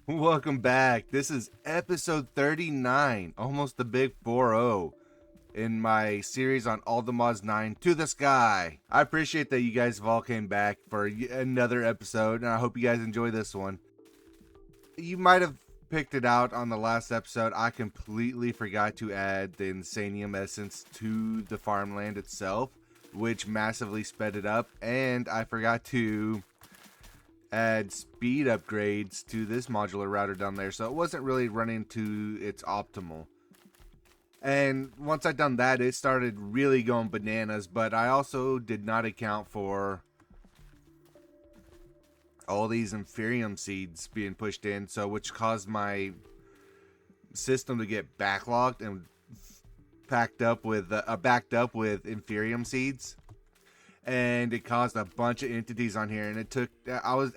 Welcome back. This is episode 39, almost the big 4-0 in my series on All the Mods 9 to the Sky. I appreciate that you guys have all came back for another episode, and I hope you guys enjoy this one. You might have picked it out on the last episode. I completely forgot to add the Insanium Essence to the farmland itself, which massively sped it up, and I forgot to add speed upgrades to this modular router down there, so it wasn't really running to its optimal. And once I done that, it started really going bananas, but I also did not account for all these Inferium seeds being pushed in, so which caused my system to get backlogged and backed up with Inferium seeds. And it caused a bunch of entities on here, and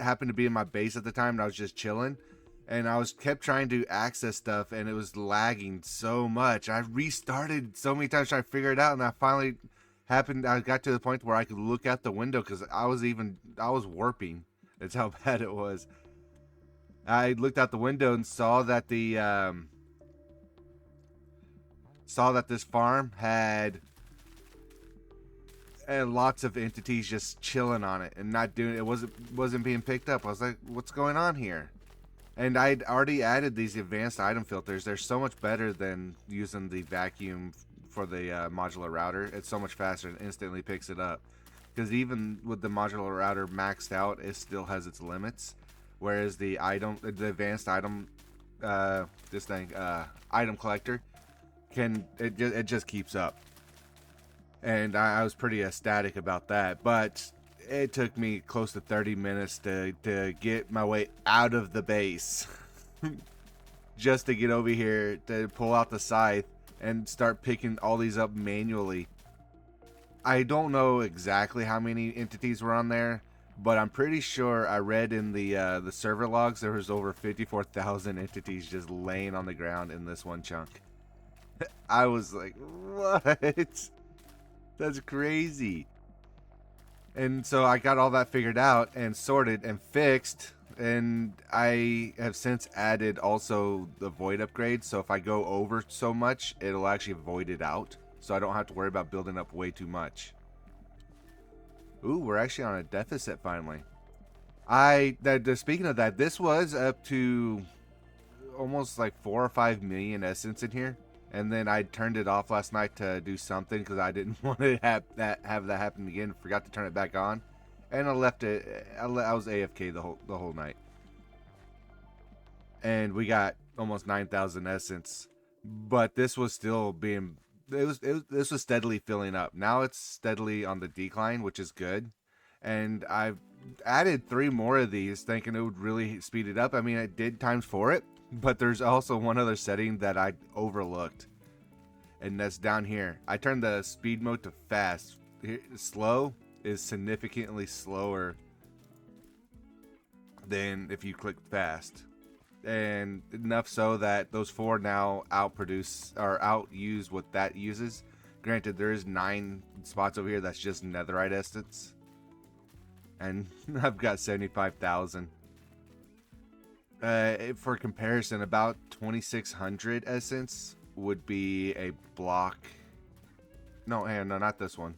happened to be in my base at the time, and I was just chilling, and I kept trying to access stuff, and it was lagging so much. I restarted so many times trying to figure it out, and I got to the point where I could look out the window because I was warping. That's how bad it was. I looked out the window and saw that this farm had and lots of entities just chilling on it and not doing it. Wasn't being picked up. I was like, what's going on here? And I'd already added these advanced item filters. They're so much better than using the vacuum for the modular router. It's so much faster and instantly picks it up. Because even with the modular router maxed out, it still has its limits. Whereas the advanced item, item collector, it just keeps up. And I was pretty ecstatic about that, but it took me close to 30 minutes to get my way out of the base just to get over here to pull out the scythe and start picking all these up manually. I don't know exactly how many entities were on there, but I'm pretty sure I read in the server logs there was over 54,000 entities just laying on the ground in this one chunk. I was like, what? That's crazy. And so I got all that figured out and sorted and fixed, and I have since added also the void upgrade, so if I go over so much, it'll actually void it out, so I don't have to worry about building up way too much. Ooh, we're actually on a deficit finally. Speaking of that, this was up to almost like 4 or 5 million essence in here. And then I turned it off last night to do something because I didn't want to have that happen again. Forgot to turn it back on, and I left it. I was AFK the whole night, and we got almost 9,000 essence. But this was still being. This was steadily filling up. Now it's steadily on the decline, which is good. And I've added 3 more of these, thinking it would really speed it up. I mean, it did ×4 it. But there's also one other setting that I overlooked, and that's down here. I turned the speed mode to fast. Slow is significantly slower than if you click fast, and enough so that those 4 now outuse what that uses. Granted, there is 9 spots over here that's just netherite essence, and I've got 75,000. For comparison, about 2,600 essence would be a block. No, not this one.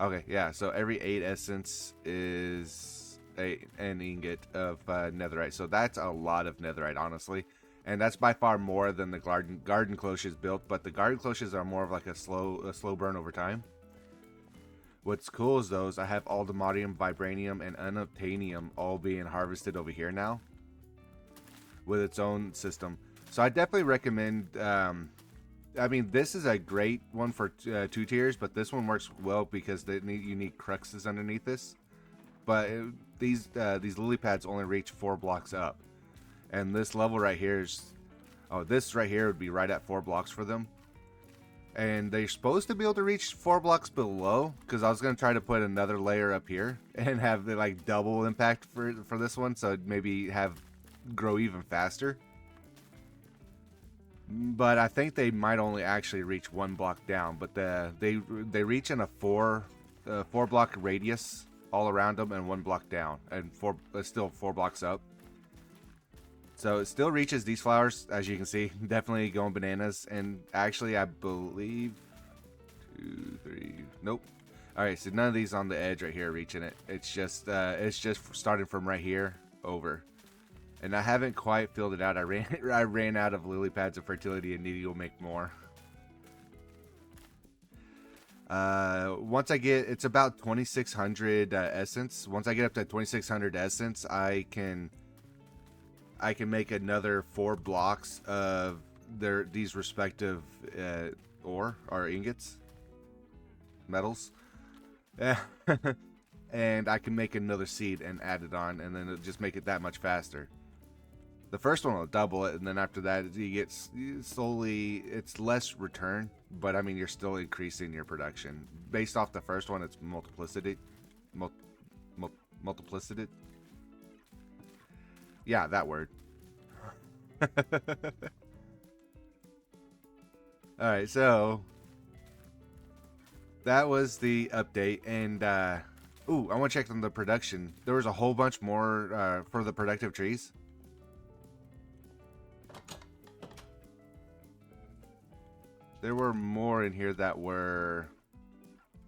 Okay, yeah, so every 8 essence is an ingot of netherite. So that's a lot of netherite, honestly. And that's by far more than the garden cloches built, but the garden cloches are more of like a slow burn over time. What's cool is I have aldemodium, vibranium, and unobtainium all being harvested over here now with its own system. So I definitely recommend, I mean, this is a great one for 2 tiers, but this one works well because you need cruxes underneath this. But these lily pads only reach 4 blocks up. And this level right here this right here would be right at 4 blocks for them. And they're supposed to be able to reach 4 blocks below, because I was going to try to put another layer up here and have it like double impact for this one, so maybe grow even faster. But I think they might only actually reach 1 block down, but they reach in a 4 block radius all around them and 1 block down, and still 4 blocks up. So it still reaches these flowers, as you can see, definitely going bananas. And actually, I believe 2, 3, nope. All right, so none of these on the edge right here are reaching it. It's just starting from right here over. And I haven't quite filled it out. I ran out of lily pads of fertility and need to go make more. Once I get, it's about 2,600 essence. Once I get up to 2,600 essence, I can make another 4 blocks of these respective ore or ingots, metals. And I can make another seed and add it on, and then it'll just make it that much faster. The first one will double it, and then after that, you get slowly. It's less return, but I mean, you're still increasing your production. Based off the first one, it's multiplicity. Multiplicity. Yeah, that word. Alright, so that was the update, and ooh, I want to check on the production. There was a whole bunch more for the productive trees. There were more in here that were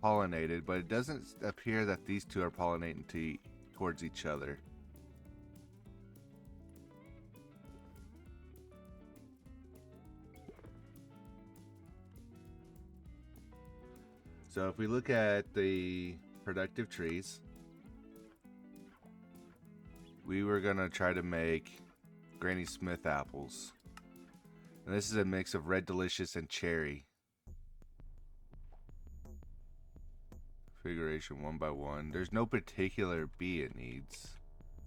pollinated, but it doesn't appear that these two are pollinating towards each other. So if we look at the productive trees, we were going to try to make Granny Smith apples. And this is a mix of Red Delicious and Cherry. Configuration 1 by 1. There's no particular bee it needs,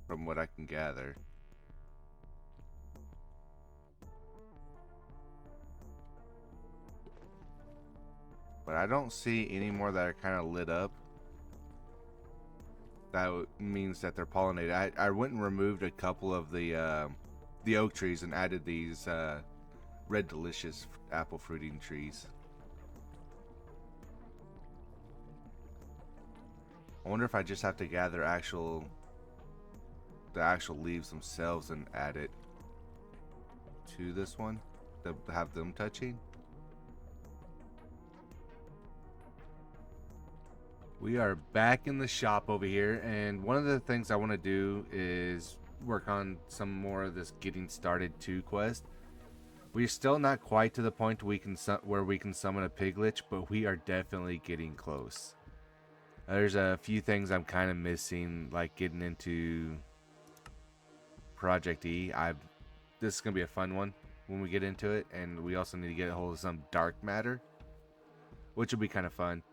from what I can gather. But I don't see any more that are kind of lit up. That means that they're pollinated. I went and removed a couple of the oak trees and added these Red Delicious apple fruiting trees. I wonder if I just have to gather the actual leaves themselves and add it to this one to have them touching. We are back in the shop over here, and one of the things I want to do is work on some more of this Getting Started 2 quest. We're still not quite to the point where we can summon a piglich, but we are definitely getting close. There's a few things I'm kind of missing, like getting into Project E. This is going to be a fun one when we get into it, and we also need to get a hold of some dark matter, which will be kind of fun.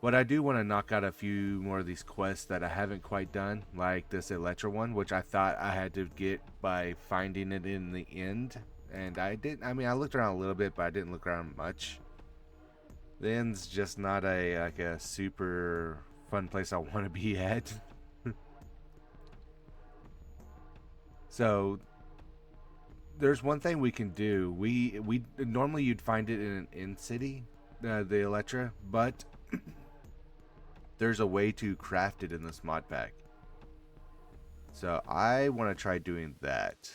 But I do want to knock out a few more of these quests that I haven't quite done, like this Electra one, which I thought I had to get by finding it in the end. And I didn't. I mean, I looked around a little bit, but I didn't look around much. The end's just not a super fun place I want to be at. So there's one thing we can do. We normally you'd find it in an in city, the Electra, but there's a way to craft it in this mod pack. So I want to try doing that.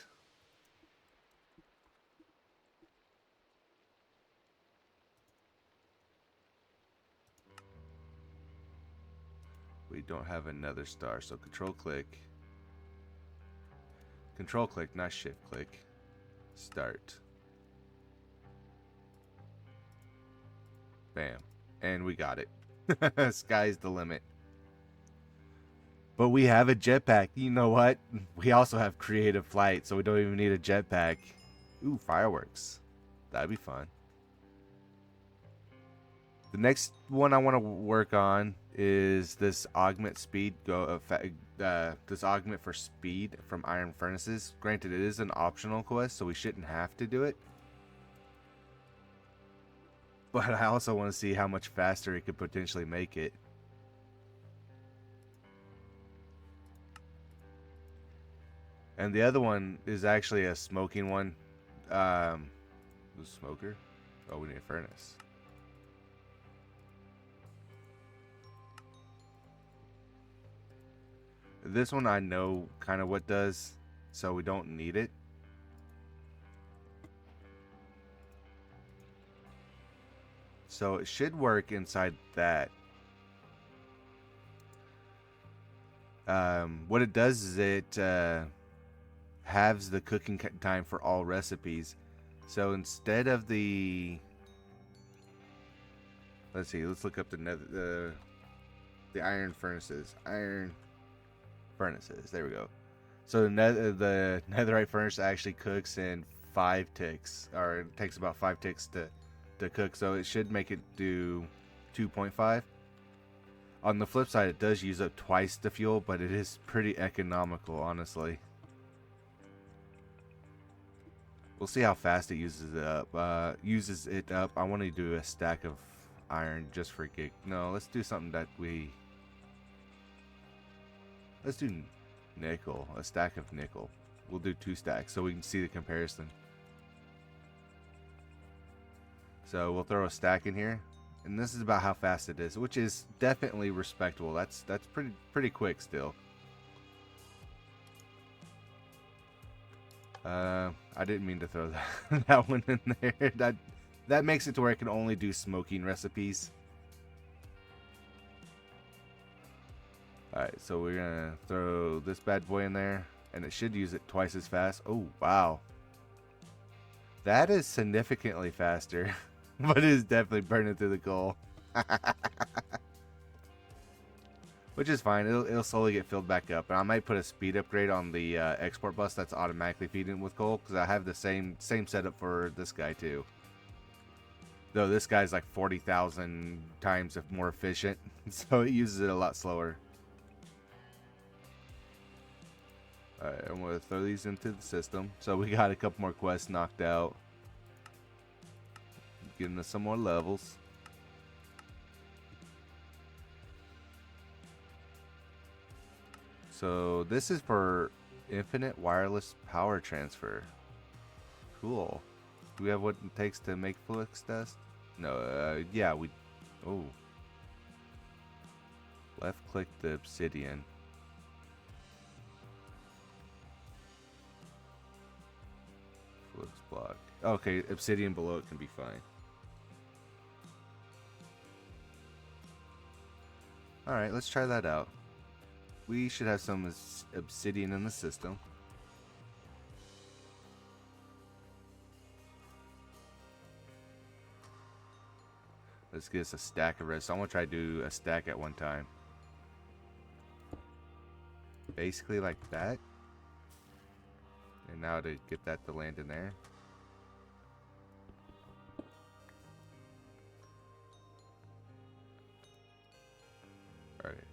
We don't have another star, so control click. Control click, not shift click. Start. Bam. And we got it. Sky's the limit. But we have a jetpack. You know what? We also have creative flight, so we don't even need a jetpack. Ooh, fireworks. That'd be fun. The next one I want to work on is this augment speed this augment for speed from iron furnaces. Granted, it is an optional quest, so we shouldn't have to do it. But I also want to see how much faster it could potentially make it. And the other one is actually a smoking one. The smoker? Oh, we need a furnace. This one I know kind of what does. so we don't need it. So it should work inside that. What it does is it halves the cooking time for all recipes. So instead of let's see, let's look up the iron furnaces. Iron furnaces. There we go. So the netherite furnace actually cooks in 5 ticks, or it takes about 5 ticks to cook. So it should make it do 2.5. On the flip side, it does use up twice the fuel, but it is pretty economical, honestly. We'll see how fast it uses it up. I want to do a stack of iron just for gig. No, let's do something that let's do nickel. A stack of nickel. We'll do 2 stacks so we can see the comparison. So we'll throw a stack in here. And this is about how fast it is, which is definitely respectable. That's pretty quick still. I didn't mean to throw that one in there. That makes it to where I can only do smoking recipes. Alright, so we're gonna throw this bad boy in there, and it should use it twice as fast. Oh, wow. That is significantly faster. But it is definitely burning through the coal. Which is fine. It'll slowly get filled back up. And I might put a speed upgrade on the export bus that's automatically feeding with coal, because I have the same setup for this guy too. Though this guy's like 40,000 times more efficient, so it uses it a lot slower. Alright, I'm going to throw these into the system. So we got a couple more quests knocked out. Getting us some more levels. So this is for infinite wireless power transfer. Cool. Do we have what it takes to make flux dust? No, yeah, we... Oh. Left click the obsidian. Flux block. Okay, obsidian below it can be fine. Alright, let's try that out. We should have some obsidian in the system. Let's get us a stack of redstone. I want to try to do a stack at one time. Basically like that. And now to get that to land in there. Alright.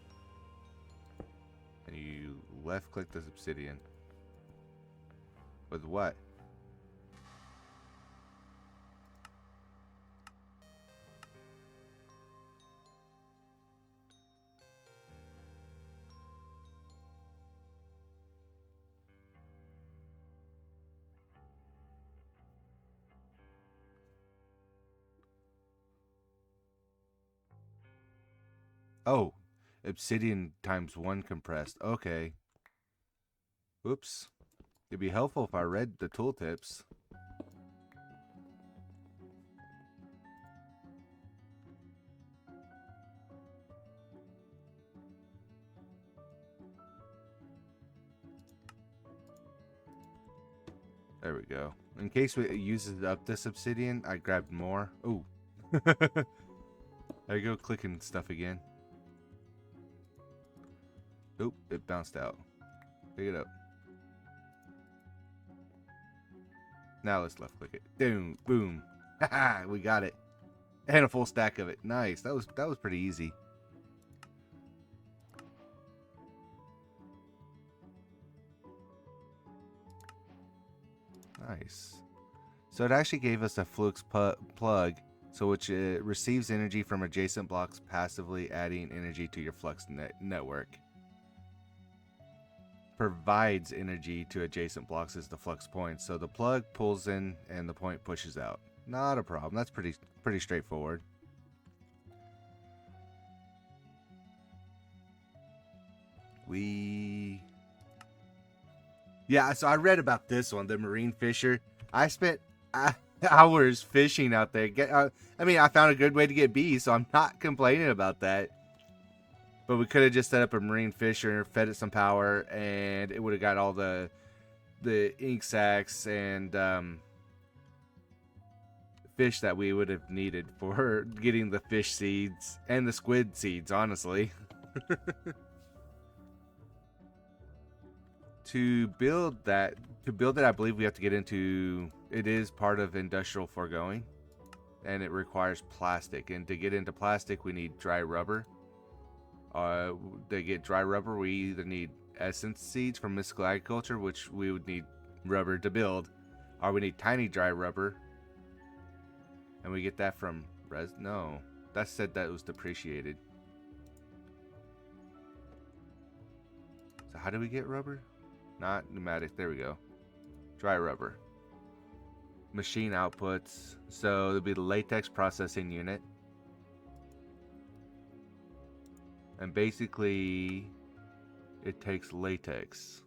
And you left click this obsidian. With what? Oh, obsidian times 1 compressed. Okay. Oops. It'd be helpful if I read the tooltips. There we go. In case it uses up this obsidian, I grabbed more. Ooh. There you go, clicking stuff again. Oop, it bounced out. Pick it up. Now let's left click it. Boom, boom. Haha, we got it. And a full stack of it. Nice. That was pretty easy. Nice. So it actually gave us a flux plug, so which receives energy from adjacent blocks, passively adding energy to your flux network. Provides energy to adjacent blocks as the flux point. So the plug pulls in and the point pushes out. Not a problem. That's pretty straightforward. Yeah, so I read about this one, the marine fisher. I spent hours fishing out there. I mean, I found a good way to get bees, so I'm not complaining about that. But we could have just set up a marine fisher, fed it some power, and it would have got all the ink sacs and fish that we would have needed for getting the fish seeds and the squid seeds, honestly. To build it, I believe we have to get into, it is part of industrial foregoing, and it requires plastic. And to get into plastic, we need dry rubber. To get dry rubber, we either need essence seeds from mystical agriculture, which we would need rubber to build, or we need tiny dry rubber, and we get that from no, that said that was depreciated. So how do we get rubber? Not pneumatic. There we go. Dry rubber. Machine outputs. So it'll be the latex processing unit. And basically, it takes latex.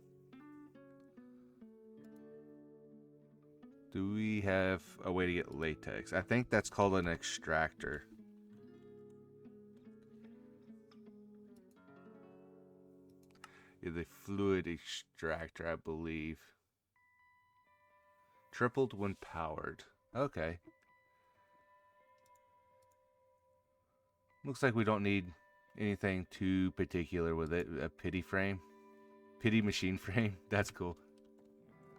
Do we have a way to get latex? I think that's called an extractor. Yeah, the fluid extractor, I believe. Tripled when powered. Okay. Looks like we don't need anything too particular with it. A pity frame. Pity machine frame. That's cool.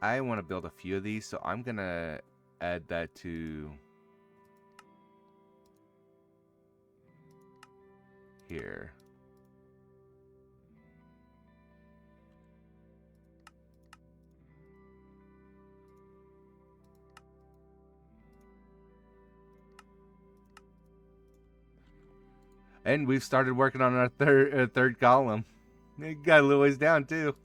I want to build a few of these, so I'm going to add that to here. And we've started working on our third column. It got a little ways down too.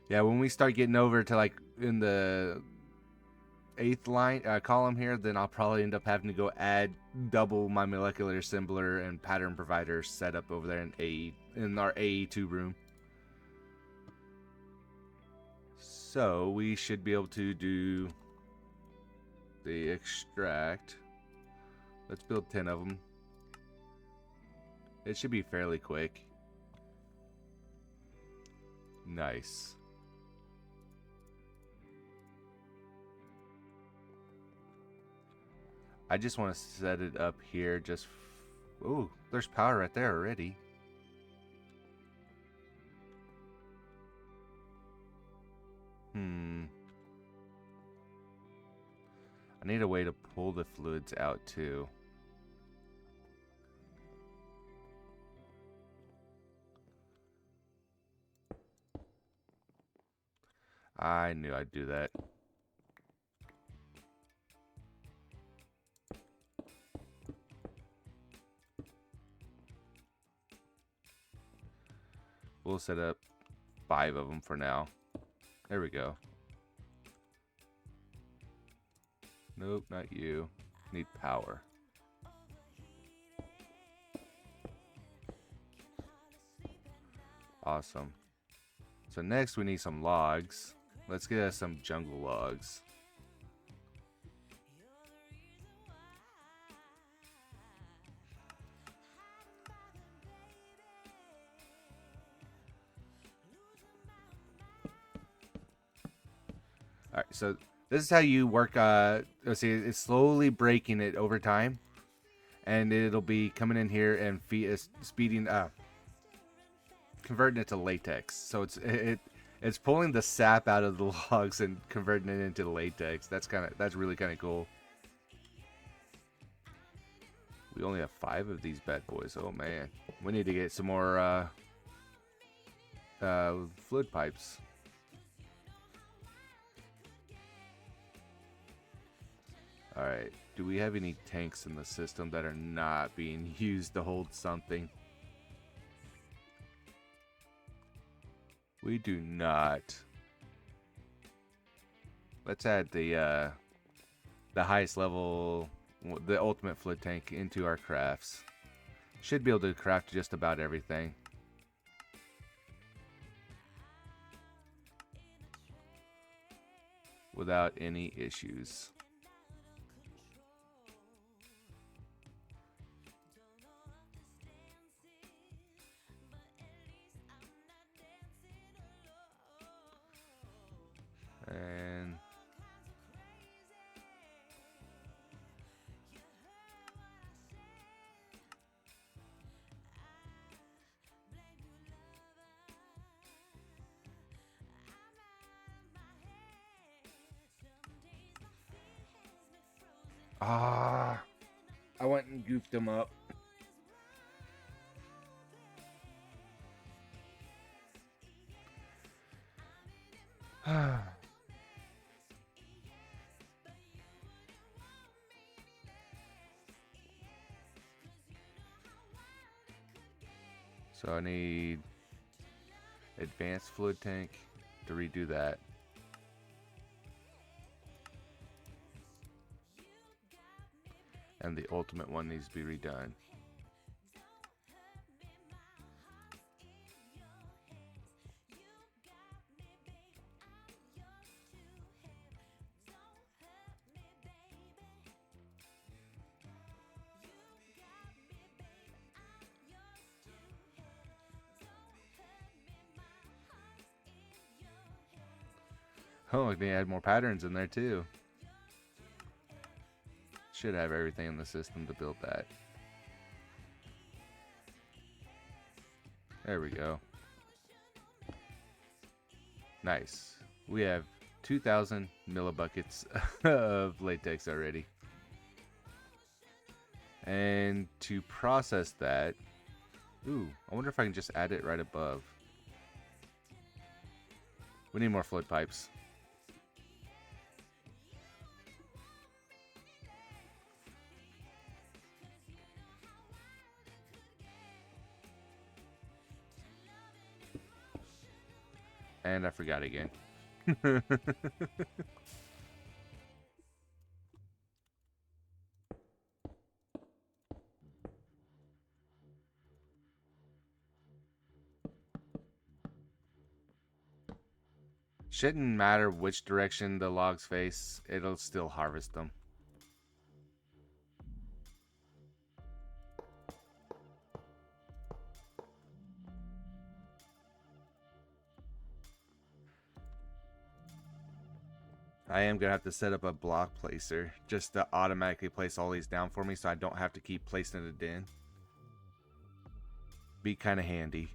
Yeah, when we start getting over to like in the 8th line column here, then I'll probably end up having to go add double my molecular assembler and pattern provider setup over there in our AE2 room. So we should be able to do the extract. Let's build 10 of them. It should be fairly quick. Nice. I just want to set it up here just... Ooh, there's power right there already. I need a way to pull the fluids out too. I knew I'd do that. We'll set up 5 of them for now. There we go. Nope, not you. Need power. Awesome. So next we need some logs. Let's get us some jungle logs. Alright, so this is how you work, let's see, it's slowly breaking it over time. And it'll be coming in here and converting it to latex. So it's pulling the sap out of the logs and converting it into latex. That's really kind of cool. We only have 5 of these bad boys. Oh man, we need to get some more fluid pipes. Alright, do we have any tanks in the system that are not being used to hold something? We do not. Let's add the highest level, the ultimate fluid tank into our crafts. Should be able to craft just about everything. without any issues. And I went and goofed them up. So I need advanced fluid tank to redo that. And the ultimate one needs to be redone. Oh, they add more patterns in there too. Should have everything in the system to build that. There we go. Nice. We have 2,000 millibuckets of latex already. And to process that, ooh, I wonder if I can just add it right above. We need more fluid pipes. And I forgot again. Shouldn't matter which direction the logs face, it'll still harvest them. I am going to have to set up a block placer just to automatically place all these down for me so I don't have to keep placing it in. Be kind of handy.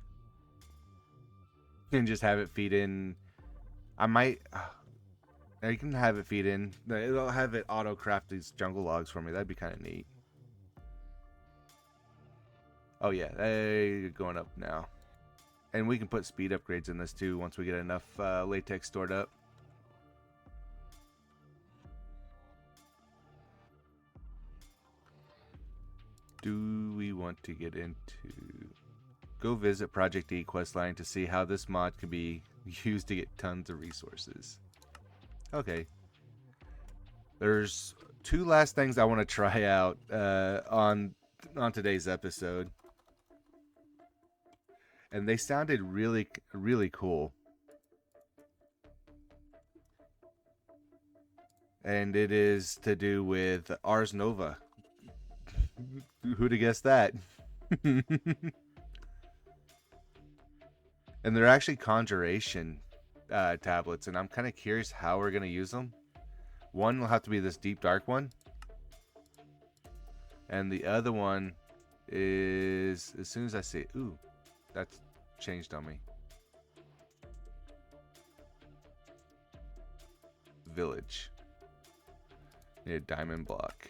And just have it feed in. I might... I can have it feed in. It'll have it auto-craft these jungle logs for me. That'd be kind of neat. Oh yeah, they're going up now. And we can put speed upgrades in this too once we get enough latex stored up. Do we want to get into... Go visit Project E questline to see how this mod can be used to get tons of resources. Okay. There's two last things I want to try out on today's episode. And they sounded really, really cool. And it is to do with Ars Nova. Who'd have guessed that? And they're actually conjuration tablets, and I'm kind of curious how we're going to use them. One will have to be this deep dark one. And the other one is, as soon as I see it, ooh, that's changed on me. Village. Need a diamond block.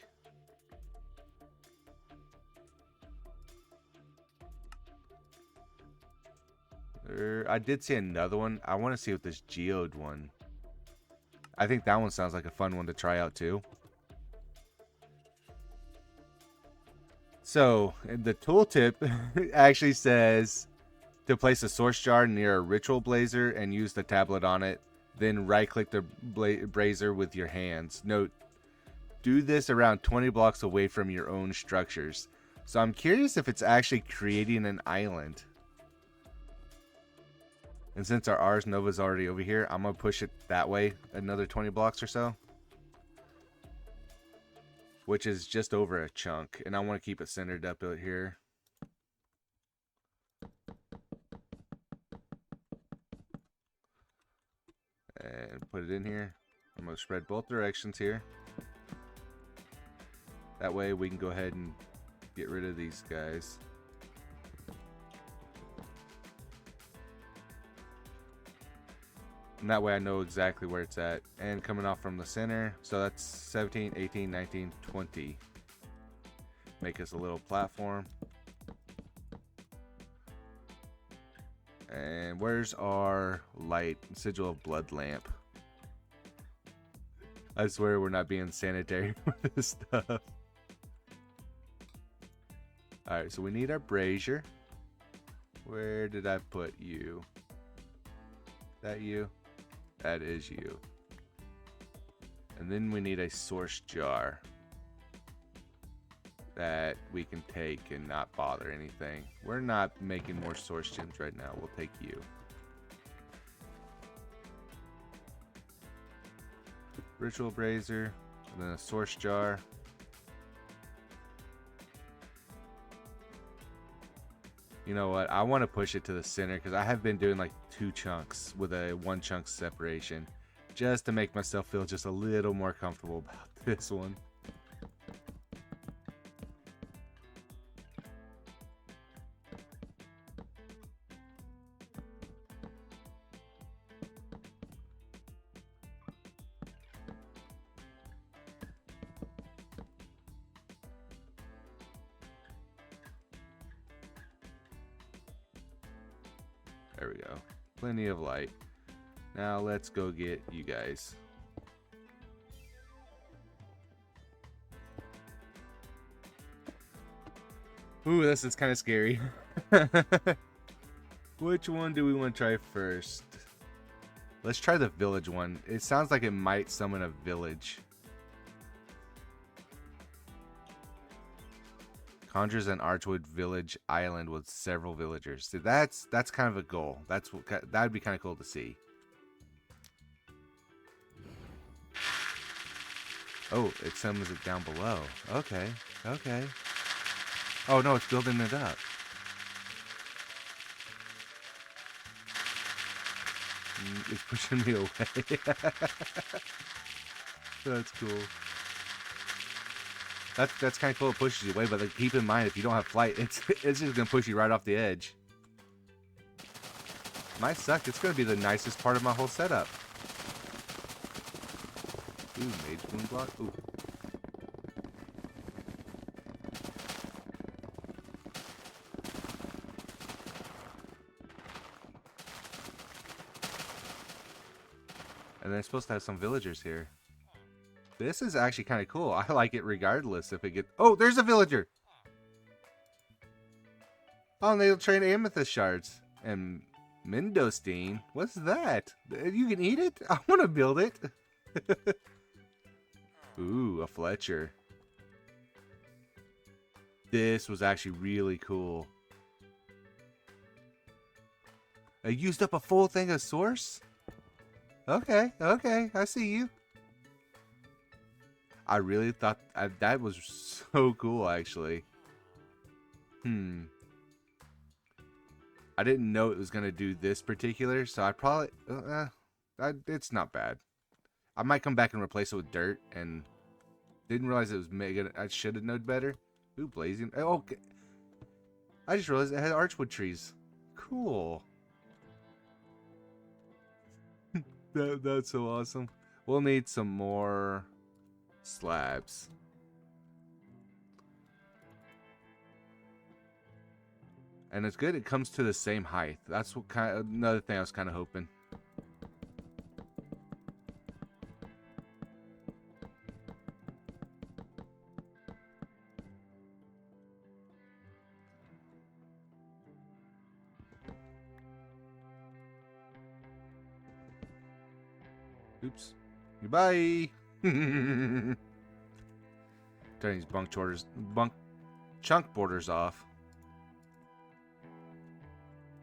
I did see another one. I want to see what this geode one. I think that one sounds like a fun one to try out too. So, the tooltip actually says to place a source jar near a ritual blazer and use the tablet on it. Then right-click the brazier with your hands. Note, do this around 20 blocks away from your own structures. So I'm curious if it's actually creating an island. And since our Ars Nova's already over here, I'm going to push it that way another 20 blocks or so. Which is just over a chunk. And I want to keep it centered up out here. And put it in here. I'm going to spread both directions here. That way we can go ahead and get rid of these guys. And that way I know exactly where it's at. And coming off from the center, so that's 17, 18, 19, 20. Make us a little platform. And where's our light? Sigil of blood lamp. I swear we're not being sanitary with this stuff. Alright, so we need our brazier. Where did I put you? That you? That is you. And then we need a source jar that we can take and not bother anything. We're not making more source gems right now. We'll take you. Ritual brazier, and then a source jar. You know what? I want to push it to the center because I have been doing like 2 chunks with a 1 chunk separation just to make myself feel just a little more comfortable about this one. There we go. Plenty of light. Now let's go get you guys. Ooh, this is kind of scary. Which one do we want to try first? Let's try the village one. It sounds like it might summon a village. Conjures an Archwood village island with several villagers. See, that's kind of a goal. That's what that'd be kind of cool to see. Oh, it summons it down below. Okay, okay. Oh no, it's building it up. It's pushing me away. That's cool. That's kind of cool. It pushes you away, but like, keep in mind if you don't have flight, it's just gonna push you right off the edge. Might suck. It's gonna be the nicest part of my whole setup. Ooh, mage moon block. Ooh. And they're supposed to have some villagers here. This is actually kind of cool. I like it regardless if it gets... Oh, there's a villager! Oh, and they'll trade amethyst shards. And Mendostine? What's that? You can eat it? I want to build it. Ooh, a Fletcher. This was actually really cool. I used up a full thing of source? Okay, okay, I see you. I really thought that was so cool, actually. I didn't know it was going to do this particular, so I probably... it's not bad. I might come back and replace it with dirt, and didn't realize it was mega... I should have known better. Ooh, blazing... Oh, okay. I just realized it had archwood trees. Cool. That's so awesome. We'll need some more slabs. And it's good it comes to the same height. That's what another thing I was kind of hoping. Oops. Goodbye. Turn these chunk borders off.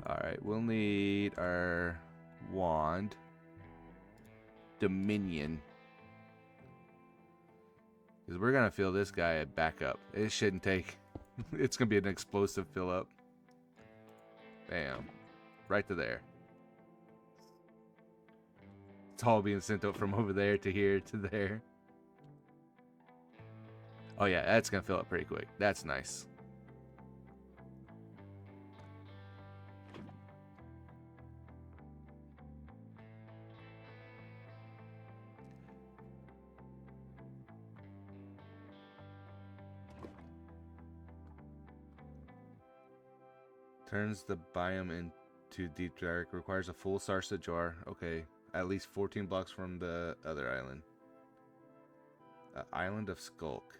Alright, we'll need our wand. Dominion. Because we're going to fill this guy back up. It shouldn't take... It's going to be an explosive fill up. Bam. Right to there. It's all being sent up from over there to here to there. Oh yeah, that's going to fill up pretty quick. That's nice. Turns the biome into deep dark. Requires a full sarsa jar. Okay. At least 14 blocks from the other island. Island of Skulk.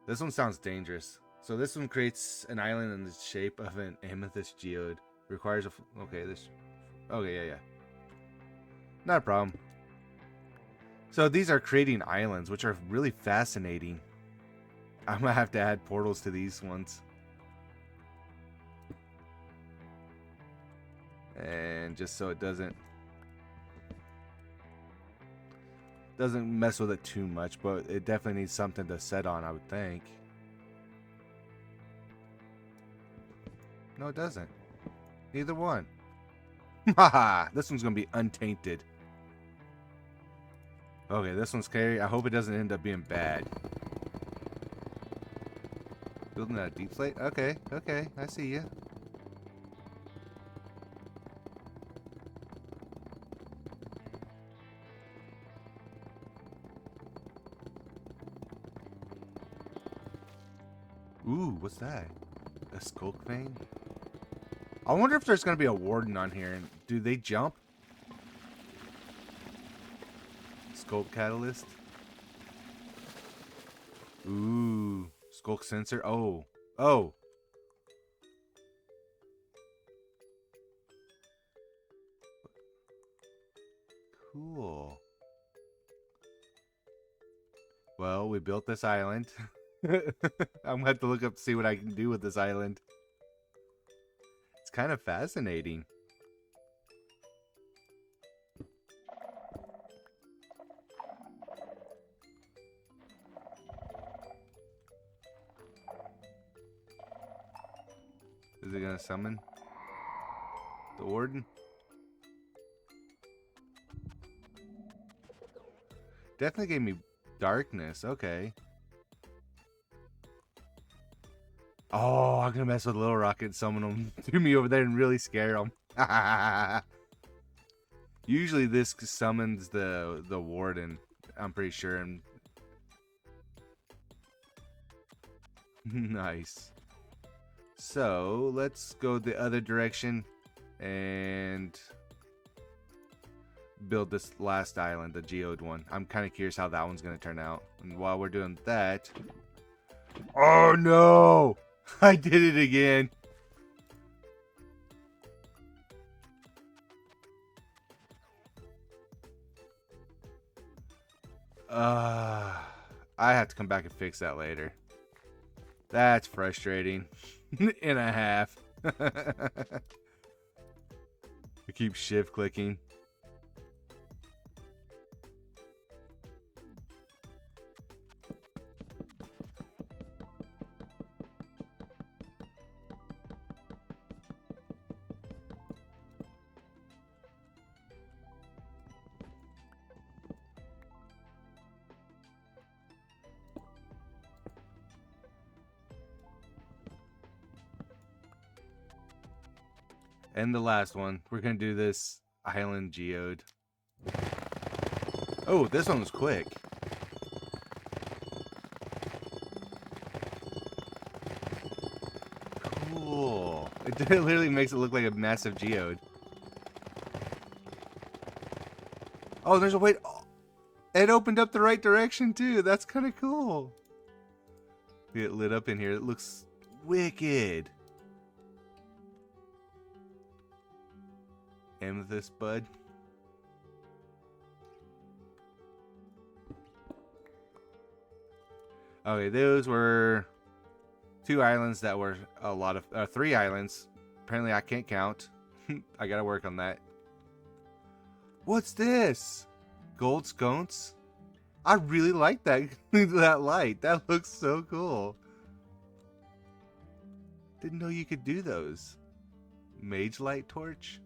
This one sounds dangerous. So this one creates an island in the shape of an amethyst geode. Requires a... Okay, this... Okay, yeah. Not a problem. So these are creating islands, which are really fascinating. I'm gonna have to add portals to these ones. And just so it doesn't mess with it too much, but it definitely needs something to set on, I would think. No, it doesn't. Neither one. Haha, this one's gonna be untainted. Okay, this one's scary. I hope it doesn't end up being bad. Building that deep slate? Okay, I see ya. Ooh, what's that? A skulk vein? I wonder if there's going to be a warden on here. And do they jump? Skulk catalyst? Ooh, skulk sensor. Oh. Cool. Well, we built this island. I'm gonna have to look up to see what I can do with this island. It's kind of fascinating. Is it gonna summon the warden? Definitely gave me darkness. Okay. Oh, I'm gonna mess with Little Rocket and summon him to me over there and really scare him. Usually this summons the warden, I'm pretty sure. And nice. So let's go the other direction and build this last island, the geode one. I'm kind of curious how that one's gonna turn out. And while we're doing that, oh no! I did it again. I have to come back and fix that later. That's frustrating. And a half. I keep shift clicking. And the last one, we're gonna do this island geode. Oh, this one was quick. Cool. It literally makes it look like a massive geode. Oh, there's a way. Oh, it opened up the right direction too. That's kind of cool. Get lit up in here. It looks wicked. Amethyst bud. Okay, those were two islands that were a lot of 3 islands apparently I can't count. I gotta work on that. What's this? Gold sconce? I really like that that light. That looks so cool. Didn't know you could do those. Mage light torch?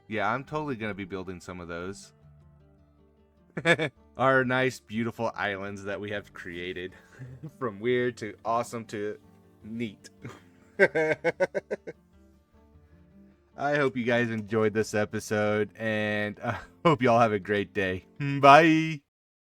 Yeah, I'm totally gonna be building some of those. Our nice, beautiful islands that we have created. From weird to awesome to neat. I hope you guys enjoyed this episode, and I hope you all have a great day. Bye!